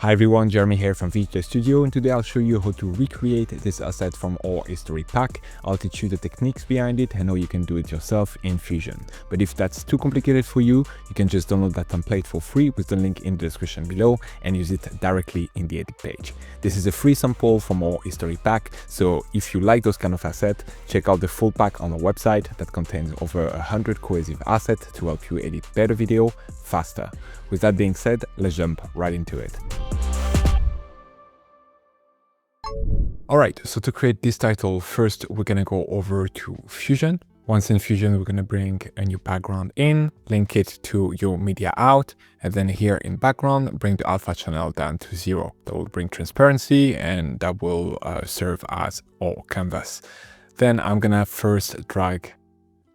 Hi everyone, Jeremy here from Davinci Studio, and today I'll show you how to recreate this asset from our history pack. I'll teach you the techniques behind it and how you can do it yourself in Fusion. But if that's too complicated for you, you can just download that template for free with the link in the description below and use it directly in the edit page. This is a free sample from our history pack, so if you like those kind of assets, check out the full pack on our website that contains over 100 cohesive assets to help you edit better video faster. With that being said, let's jump right into it. Alright, so to create this title, first we're gonna go over to Fusion. Once in Fusion, we're gonna bring a new background in, link it to your media out, and then here in background, bring the alpha channel down to 0. That will bring transparency and that will serve as our canvas. Then I'm gonna first drag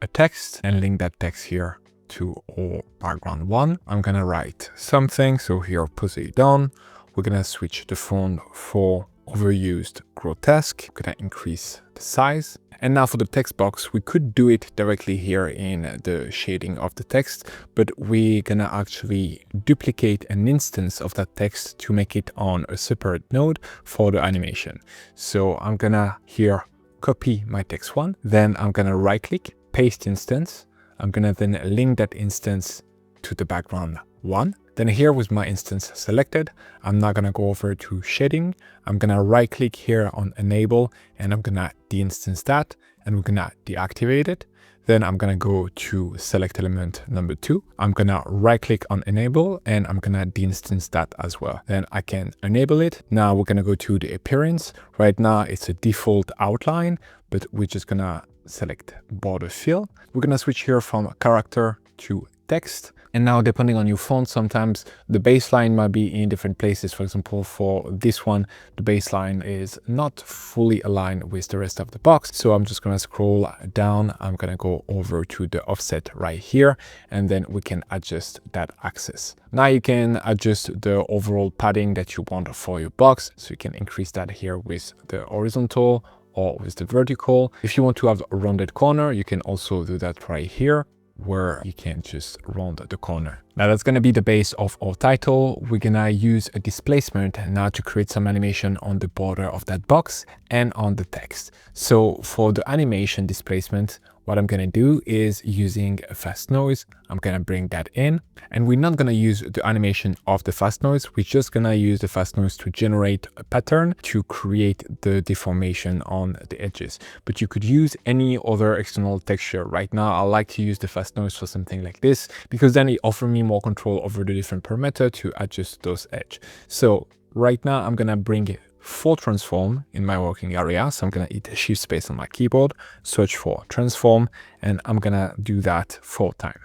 a text and link that text here to our background 1. I'm gonna write something, so here Poseidon. We're gonna switch the font for overused grotesque. I'm gonna increase the size. And now for the text box, we could do it directly here in the shading of the text, but we're gonna actually duplicate an instance of that text to make it on a separate node for the animation. So I'm gonna here copy my text 1, then I'm gonna right click, paste instance. I'm gonna then link that instance to the background 1. Then here with my instance selected, I'm now gonna go over to shading. I'm gonna right click here on enable and I'm gonna de-instance that and we're gonna deactivate it. Then I'm gonna go to select element number 2. I'm gonna right click on enable and I'm gonna de-instance that as well. Then I can enable it. Now we're gonna go to the appearance. Right now it's a default outline, but we're just gonna select border fill. We're gonna switch here from character to text. And now depending on your font, sometimes the baseline might be in different places. For example, for this one, the baseline is not fully aligned with the rest of the box. So I'm just gonna scroll down. I'm gonna go over to the offset right here, and then we can adjust that axis. Now you can adjust the overall padding that you want for your box. So you can increase that here with the horizontal or with the vertical. If you want to have a rounded corner, you can also do that right here, where you can just round the corner. Now that's going to be the base of our title. We're going to use a displacement now to create some animation on the border of that box and on the text. So for the animation displacement, what I'm going to do is using a fast noise, I'm going to bring that in, and we're not going to use the animation of the fast noise. We're just going to use the fast noise to generate a pattern to create the deformation on the edges. But you could use any other external texture. Right now, I like to use the fast noise for something like this, because then it offers me more control over the different parameters to adjust those edges. So right now, I'm going to bring for transform in my working area. So I'm going to hit shift space on my keyboard, search for transform, and I'm going to do that 4 times.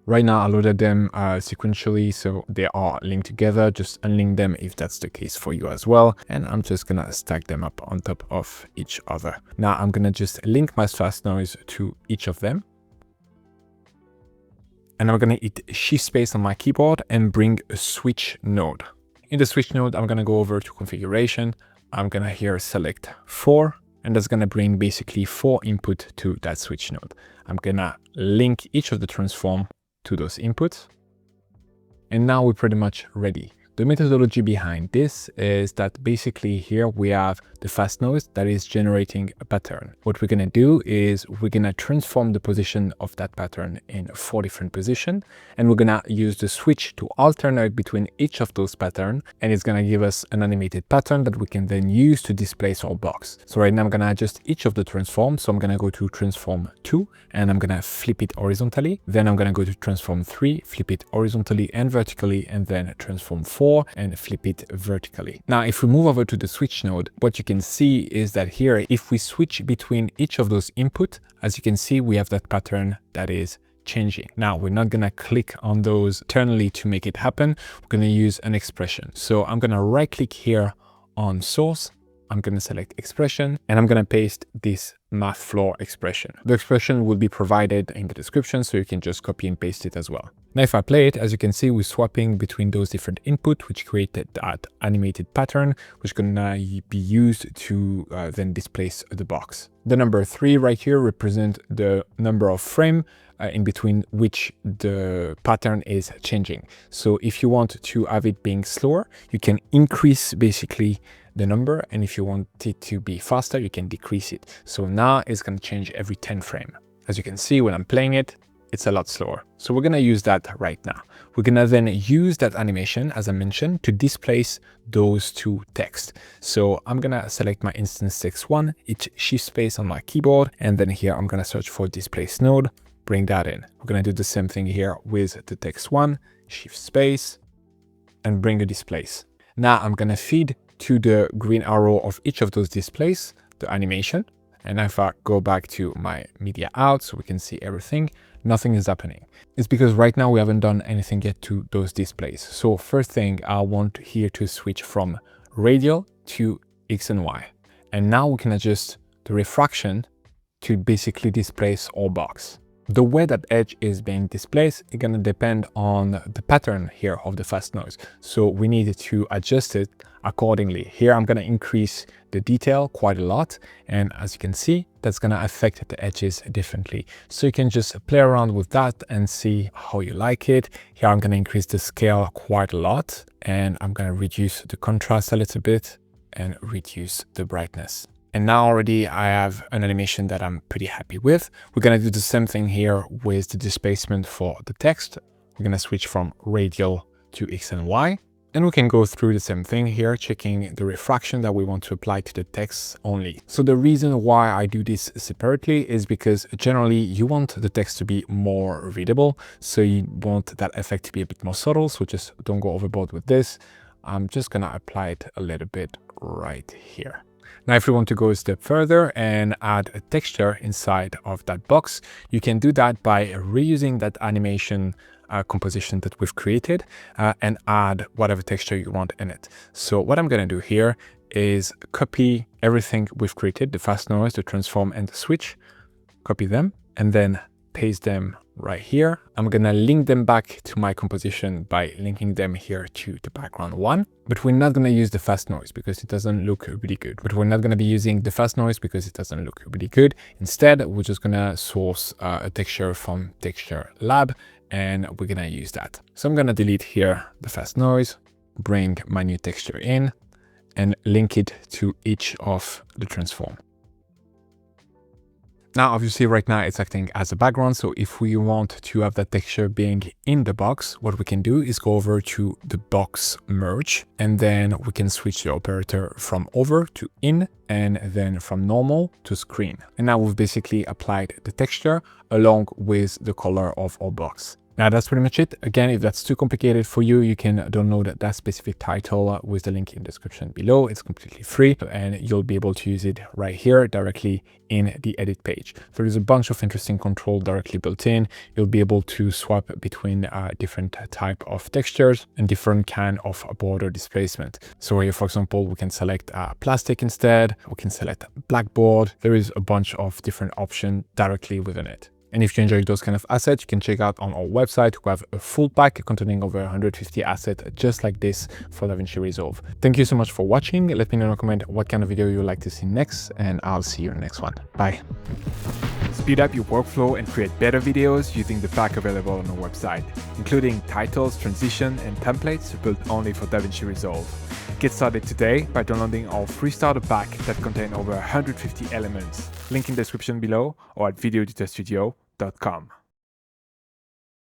Right now, I loaded them sequentially, so they are linked together. Just unlink them if that's the case for you as well. And I'm just going to stack them up on top of each other. Now I'm going to just link my fast noise to each of them. And I'm going to hit shift space on my keyboard and bring a switch node. In the switch node, I'm going to go over to configuration. I'm going to here select 4, and that's going to bring basically 4 input to that switch node. I'm going to link each of the transform to those inputs. And now we're pretty much ready. The methodology behind this is that basically here we have the fast noise that is generating a pattern. What we're going to do is we're going to transform the position of that pattern in 4 different positions, and we're going to use the switch to alternate between each of those patterns, and it's going to give us an animated pattern that we can then use to displace our box. So right now I'm going to adjust each of the transforms. So I'm going to go to transform 2 and I'm going to flip it horizontally. Then I'm going to go to transform 3, flip it horizontally and vertically, and then transform 4 and flip it vertically. Now, if we move over to the switch node, what you can see is that here, if we switch between each of those input, as you can see, we have that pattern that is changing. Now, we're not going to click on those internally to make it happen. We're going to use an expression. So I'm going to right click here on source. I'm going to select expression and I'm going to paste this math.floor expression. The expression will be provided in the description, so you can just copy and paste it as well. Now, if I play it, as you can see, we're swapping between those different input, which created that animated pattern, which is gonna be used to then displace the box. The number 3 right here represents the number of frame in between which the pattern is changing. So if you want to have it being slower, you can increase basically the number, and if you want it to be faster, you can decrease it. So now it's going to change every 10 frame. As you can see, when I'm playing it, it's a lot slower. So we're going to use that right now. We're going to then use that animation, as I mentioned, to displace those two texts. So I'm going to select my instance text 1, hit shift space on my keyboard, and then here I'm going to search for displace node, bring that in. We're going to do the same thing here with the text 1, shift space, and bring the displace. Now I'm going to feed to the green arrow of each of those displays the animation. And if I go back to my media out so we can see everything, nothing is happening. It's because right now we haven't done anything yet to those displays. So first thing, I want here to switch from radial to X and Y. And now we can adjust the refraction to basically displace our box. The way that edge is being displaced is going to depend on the pattern here of the fast noise. So we need to adjust it accordingly. Here I'm going to increase the detail quite a lot. And as you can see, that's going to affect the edges differently. So you can just play around with that and see how you like it. Here I'm going to increase the scale quite a lot. And I'm going to reduce the contrast a little bit and reduce the brightness. And now already I have an animation that I'm pretty happy with. We're going to do the same thing here with the displacement for the text. We're going to switch from radial to X and Y. And we can go through the same thing here, checking the refraction that we want to apply to the text only. So the reason why I do this separately is because generally you want the text to be more readable. So you want that effect to be a bit more subtle. So just don't go overboard with this. I'm just going to apply it a little bit right here. Now, if you want to go a step further and add a texture inside of that box, you can do that by reusing that animation composition that we've created and add whatever texture you want in it. So what I'm going to do here is copy everything we've created, the fast noise, the transform, and the switch, copy them, and then paste them right here. I'm gonna link them back to my composition by linking them here to the background 1, but we're not gonna use the fast noise because it doesn't look really good. Instead, we're just gonna source a texture from Texture Lab, and we're gonna use that. So I'm gonna delete here the fast noise, bring my new texture in, and link it to each of the transform. Now, obviously, right now it's acting as a background. So if we want to have that texture being in the box, what we can do is go over to the box merge, and then we can switch the operator from over to in, and then from normal to screen. And now we've basically applied the texture along with the color of our box. Now that's pretty much it. Again, if that's too complicated for you, you can download that specific title with the link in the description below. It's completely free and you'll be able to use it right here directly in the edit page. So there's a bunch of interesting control directly built in. You'll be able to swap between different type of textures and different kind of border displacement. So here, for example, we can select plastic instead. We can select blackboard. There is a bunch of different options directly within it. And if you enjoy those kind of assets, you can check out on our website. We have a full pack containing over 150 assets just like this for Davinci Resolve. Thank you so much for watching. Let me know in a comment what kind of video you would like to see next, and I'll see you in the next one. Bye. Speed up your workflow and create better videos using the pack available on our website, including titles, transition, and templates built only for Davinci Resolve. Get started today by downloading our free starter pack that contains over 150 elements. Link in the description below or at videoeditorstudio.com.